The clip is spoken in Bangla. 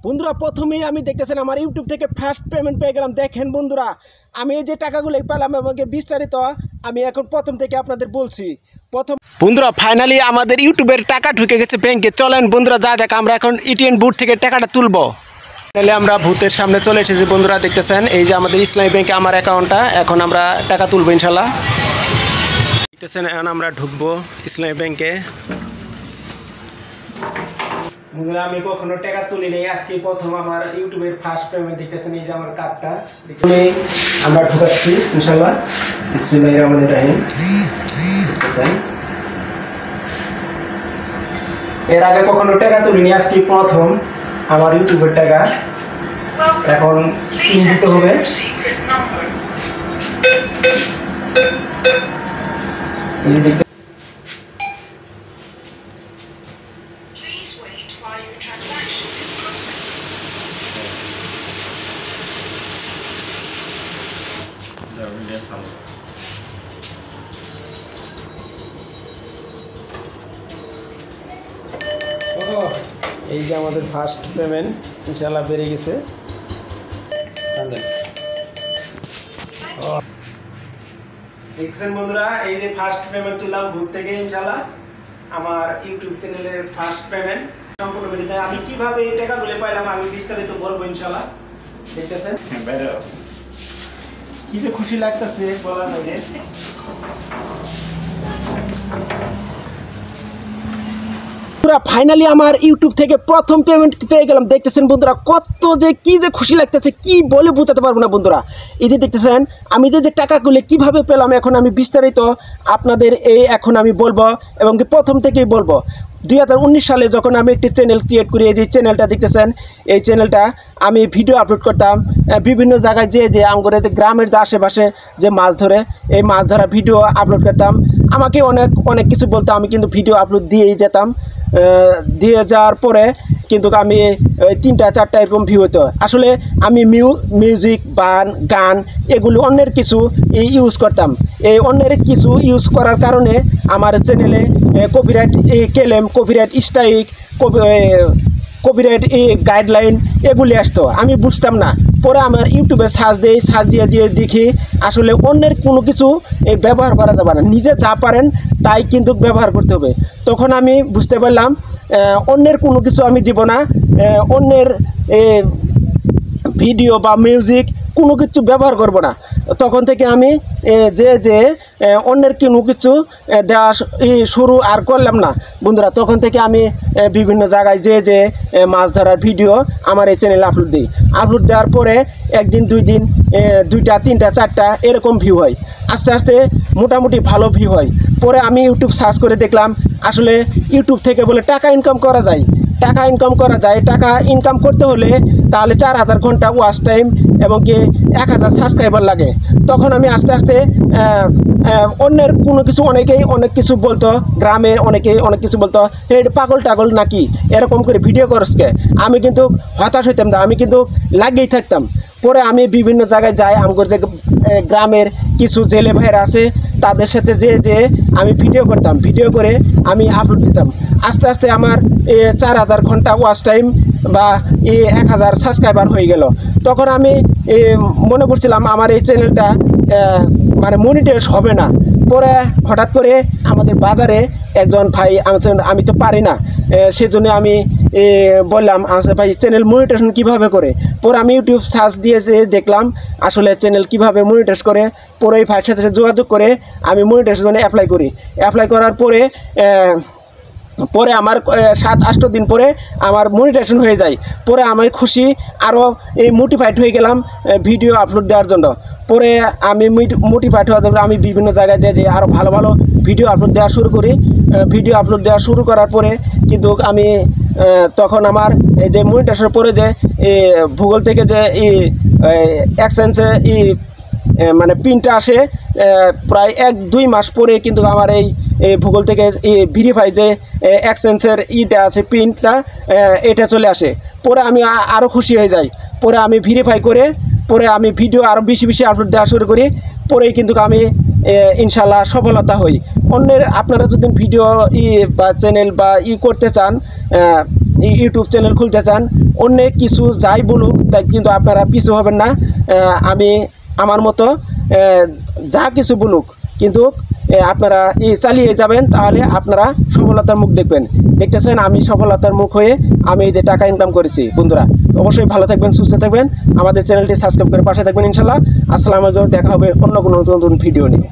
বন্ধুরা প্রথমেই আমি দেখতেছেন আমার ইউটিউব থেকে ফার্স্ট পেমেন্ট পেয়ে গেলাম। দেখেন বন্ধুরা, আমি এই যে টাকাগুলো পেলাম আমাকে বিস্তারিত আমি এখন প্রথম থেকে আপনাদের বলছি। বন্ধুরা ফাইনালি আমাদের ইউটিউবের টাকা ঢুকে গেছে ব্যাংকে। চলেন বন্ধুরা যা দেখ, আমরা এখন এটিএম বুথ থেকে টাকাটা তুলবো। ফাইনালি আমরা ভূতের সামনে চলে এসেছি বন্ধুরা, দেখতেছেন এই যে আমাদের ইসলামী ব্যাংকে আমার অ্যাকাউন্টটা। এখন আমরা টাকা তুলবো ইনশাল্লাহ। দেখতেছেন এখন আমরা ঢুকবো ইসলামী ব্যাংকে। বন্ধুরা আমি কখনো টাকা তুলি নেই, আজকে প্রথম আমার ইউটিউবের ফার্স্ট পেমেন্ট। দেখতেছেন এই যে আমার কার্ডটা আমরা ঢুকাচ্ছি ইনশাল্লাহ। বিসমিল্লাহির রহমানির রহিম। দেখতেছেন এর আগে কখনো টাকা তুলিনি, আজকে প্রথম আমার ইউটিউবের টাকা। এখন পিন দিতে হবে। এই দেখতে এই যে আমাদের ফার্স্ট পেমেন্ট ইনশাআল্লাহ বেড়ে গেছে। দেখছেন বন্ধুরা, এই যে ফার্স্ট পেমেন্ট তুললাম গ্রুপ থেকে ইনশাআল্লাহ। আমার ইউটিউব চ্যানেলের ফার্স্ট পেমেন্ট সম্পূর্ণ ভিডিওতে আমি কিভাবে এই টাকাগুলো পাইলাম আমি বিস্তারিত বলবো ইনশাআল্লাহ। দেখতেছেন কি যে খুশি লাগতেছে বলার বাইরে। ফাইনালি আমার ইউটিউব থেকে প্রথম পেমেন্ট পেয়ে গেলাম। দেখতেছেন বন্ধুরা কত যে কি যে খুশি লাগতেছে, কি বলে বোঝাতে পারবো না বন্ধুরা। এই যে দেখতেছেন আমি যে টাকাগুলো কিভাবে পেলাম এখন আমি বিস্তারিত আপনাদের এখন আমি বলবো এবং কি প্রথম থেকেই বলবো। 2019 সালে যখন আমি একটি চ্যানেল ক্রিয়েট করি, এই যে চ্যানেলটা দেখতেছেন, এই চ্যানেলটা আমি ভিডিও আপলোড করতাম বিভিন্ন জায়গায় যে আমগরে গ্রামের যে আশেপাশে যে মাছ ধরে, এই মাছ ধরা ভিডিও আপলোড করতাম। আমাকে অনেক কিছু বলতো, আমি কিন্তু ভিডিও আপলোড দিয়েই যেতাম। দিয়ে যাওয়ার পরে কিন্তু আমি 3-4টা এরকম ভিউ হতো। আসলে আমি মিউজিক গান এগুলো অন্যের কিছু ইউজ করতাম। এই অন্যের কিছু ইউজ করার কারণে আমার চ্যানেলে copyright claim, copyright strike, copyright guideline এগুলি আসতো। আমি বুঝতাম না। পরে আমার ইউটিউবে সার্চ দিয়ে দেখি আসলে অন্যের কোনো কিছু ব্যবহার করা যাবে না, নিজে যা পারেন তাই কিন্তু ব্যবহার করতে হবে। তখন আমি বুঝতে পারলাম অন্যের কোনো কিছু আমি দিব না, অন্যের ভিডিও বা মিউজিক কোনো কিছু ব্যবহার করব না। তখন থেকে আমি যে অন্যের কোনো কিছু দেওয়া শুরু আর করলাম না বন্ধুরা। তখন থেকে আমি বিভিন্ন জায়গায় যে মাছ ধরার ভিডিও আমার এই চ্যানেলে আপলোড দিই। আপলোড দেওয়ার পরে একদিন 2 দিন 2টা 3টা 4টা এরকম ভিউ হয়। আস্তে আস্তে মোটামুটি ভালো ভিউ হয়। পরে আমি ইউটিউব সার্চ করে দেখলাম আসলে ইউটিউব থেকে বলে টাকা ইনকাম করা যায়। টাকা ইনকাম করতে হলে তাহলে 4000 ঘন্টা ওয়াচ টাইম এবং কি 1000 সাবস্ক্রাইবার লাগে। তখন আমি আস্তে আস্তে অন্যের কোনো কিছু অনেক কিছু বলতো, গ্রামের অনেক কিছু বলতো, এই পাগল নাকি এরকম করে ভিডিও করসকে। আমি কিন্তু হতাশ হইতাম না, আমি কিন্তু লাগিয়েই থাকতাম। পরে আমি বিভিন্ন জায়গায় যাই, আমার যে গ্রামের কিছু জেলে ভাইয়েরা আছে তাদের সাথে যে আমি ভিডিও করতাম, ভিডিও করে আমি আপলোড দিতাম। আস্তে আস্তে আমার 4000 ঘন্টা ওয়াচ টাইম বা 1000 সাবস্ক্রাইবার হয়ে গেল। তখন আমি মনে করছিলাম আমার এই চ্যানেলটা মানে মনিটাইজ হবে না। পরে হঠাৎ করে আমাদের বাজারে একজন ভাই, আমি তো পারি না, সেজন্য আমি বললাম ভাই চ্যানেল মনিটাইজেশন কীভাবে করে। পরে আমি ইউটিউব সার্চ দিয়ে দেখলাম আসলে চ্যানেল কীভাবে মনিটাইজ করে। পরে এই ভাইয়ের সাথে যোগাযোগ করে আমি মনিটাইজেশনে অ্যাপ্লাই করার পরে আমার 7-8 দিন পরে আমার মনিটাইজেশন হয়ে যায়। পরে আমি খুশি, আরও মোটিভেট হয়ে গেলাম ভিডিও আপলোড দেওয়ার জন্য। পরে আমি মোটিভেট হওয়ার জন্য আমি বিভিন্ন জায়গায় যে আরও ভালো ভিডিও আপলোড দেওয়া শুরু করি। ভিডিও আপলোড দেওয়া শুরু করার পরে কিন্তু আমি তখন আমার এই যে মনিটাইজেশন পরে যে ভূগোল থেকে যে এক্সচেঞ্জে মানে পিনটা আসে, প্রায় 1-2 মাস পরে কিন্তু আমার এই ভূগোল থেকে ভেরিফাই যে এক্সচেঞ্জের আছে পিনটা, এটা চলে আসে। পরে আমি আরও খুশি হয়ে যাই। পরে আমি ভেরিফাই করে পরে আমি ভিডিও আরও বেশি আপলোড দেওয়া শুরু করি। পরেই কিন্তু আমি ইনশাল্লাহ সফলতা হই। অন্যের আপনারা যদি ভিডিও বা চ্যানেল বা করতে চান, ইউটিউব চ্যানেল খুলতে চান, অনেক কিছু যাই বলুক তাই কিন্তু আপনারা পিছু হবেন না। আমি আমার মতো যা কিছু বলুক কিন্তু আপনারা চালিয়ে যাবেন, তাহলে আপনারা সফলতার মুখ দেখবেন। দেখতেছেন আমি সফলতার মুখ হয়ে আমি এই যে টাকা ইনকাম করেছি। বন্ধুরা অবশ্যই ভালো থাকবেন, সুস্থ থাকবেন, আমাদের চ্যানেলটি সাবস্ক্রাইব করে পাশে থাকবেন ইনশাল্লাহ। আসসালামু আলাইকুম, দেখা হবে অন্য কোনো নতুন ভিডিও নিয়ে।